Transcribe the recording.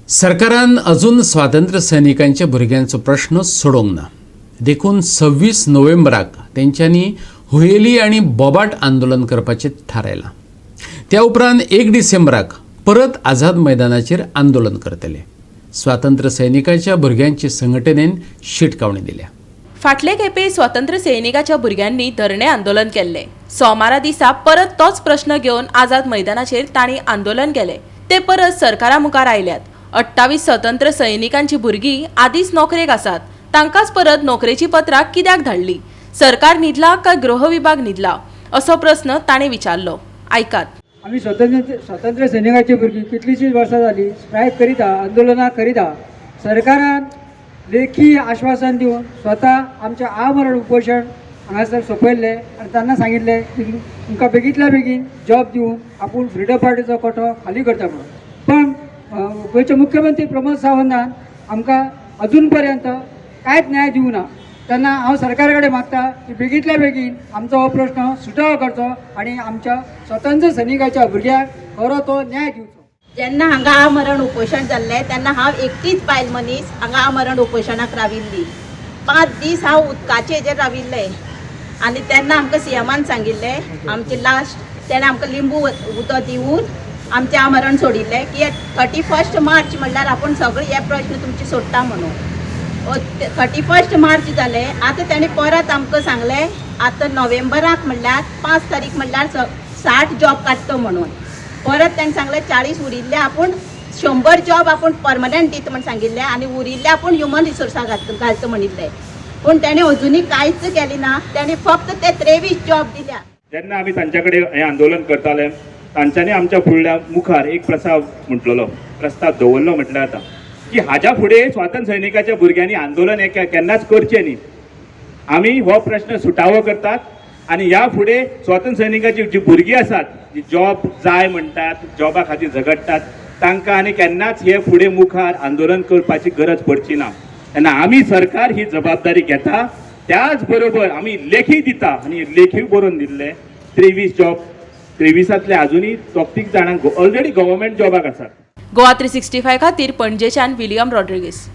सरकारान अजून स्वातंत्र्य सैनिकांच्या भुरग्यांचो प्रश्न सोडोवंक ना। देखून 26 नोव्हेंबराक तेंच्यांनी हुयेली आणि बोबाट आंदोलन करपाचें थारायलां। त्या उपरांत 1 डिसेंबराक परत आझाद मैदानाचेर आंदोलन करतले। स्वातंत्र्य सैनिकांच्या भुरग्यांची संघटनेन शिटकावणी दिल्या। फाटले खेपे स्वातंत्र्य सैनिकाच्या भुरग्यांनी धरणे आंदोलन केले। सोमारा दिसा परत तोच प्रश्न घेवन आझाद मैदानाचेर तांणी आंदोलन केले। ते परत सरकारा मुखार आयल्यात। 28 स्वतंत्र सैनिकांची भुरगीं आदींच नोकरेक आसात, तांकांच परत नोकरेची पत्रां कित्याक धाडली? सरकार न्हिदला काय गृह विभाग न्हिदला असो प्रश्न ताणें विचारलो। आयकात। आम्ही स्वातंत्र्य सैनिकाची भुरगीं कितलीशींच वर्सां जाली स्ट्रायक करीता, आंदोलनां करीता। सरकारान लेखी आश्वासन दिवन स्वता आमच्या आमरण उपोषण हांगासर सोंपयल्लें आनी तांकां सांगितलें की तुमकां बेगींतल्या बेगीन जॉब दिवन आपूण फ्रिडम पार्टीचो कोठो खाली करता म्हणून। पण गोंयचे मुख्यमंत्री प्रमोद सावंतान आमकां अजून पर्यंत कांयच न्याय दिवं ना। तेन्ना हांव सरकारा कडेन मागता की बेगींतल्या बेगीन आमचो हो प्रश्न सुटावो करचो आनी आमच्या स्वतंत्र सैनिकाच्या भुरग्यांक खरो तो न्याय दिवचो। जेन्ना हांगा आमरण उपोशण जाल्लें तेन्ना हांव एकटीच बायल मनीस हांगा आमरण उपोशणाक राविल्ली। 5 दीस हांव उदकाचे हेजेर राविल्लें आनी तेन्ना आमकां सीएमान सांगिल्लें आमचे लास्ट तेणें आमकां लिंबू उदक दिवन आमचें आमरण सोडिल्लें की 31 मार्च म्हणल्यार आपूण सगळे हे प्रश्न तुमचे सोडटा म्हणून। 31 मार्च जालें, आतां तेणें परत आमकां सांगलें आतां नोव्हेंबराक म्हणल्यार 5 तारीख म्हणल्यार 60 जॉब काडटो म्हणून। परत ताणें सांगलें 40 उरिल्ले आपूण 100 जॉब आपूण परमनंट दिता म्हण सांगिल्लें आनी उरिल्ले आपूण ह्युमन रिसोर्साक घालता म्हणिल्लें। पूण तेणें अजुनूय कांयच केलें ना, तेणें फक्त ते 23 जॉब दिल्या। जेन्ना आमी तांच्या कडेन हें आंदोलन करताले तांच्यांनी आमच्या फुडल्या मुखार एक प्रस्ताव दवरलो म्हटल्यार आतां की हाच्या फुडें स्वातंत्र्य सैनिकाच्या भुरग्यांनी आंदोलन हें केन्नाच करचें न्ही। आमी हो प्रश्न सुटावो करतात आनी ह्या फुडें स्वातंत्र्य सैनिकाची जी भुरगीं आसात, जी जॉब जाय म्हणटात, जॉबा खातीर झगडटात, तांकां आनी केन्नाच हे फुडें मुखार आंदोलन करपाची गरज पडची ना। तेन्ना आमी सरकार ही जबाबदारी घेता। त्याच बरोबर आमी लेखी दिता आनी लेखी बरोवन दिल्ले 23 जॉब 23तले अजूनही 34 जाणांक ऑलरेडी गव्हर्मेंट जॉबाक आसात। गोवा 365 खातीर पणजेच्यान विलियम रॉड्रिगीस।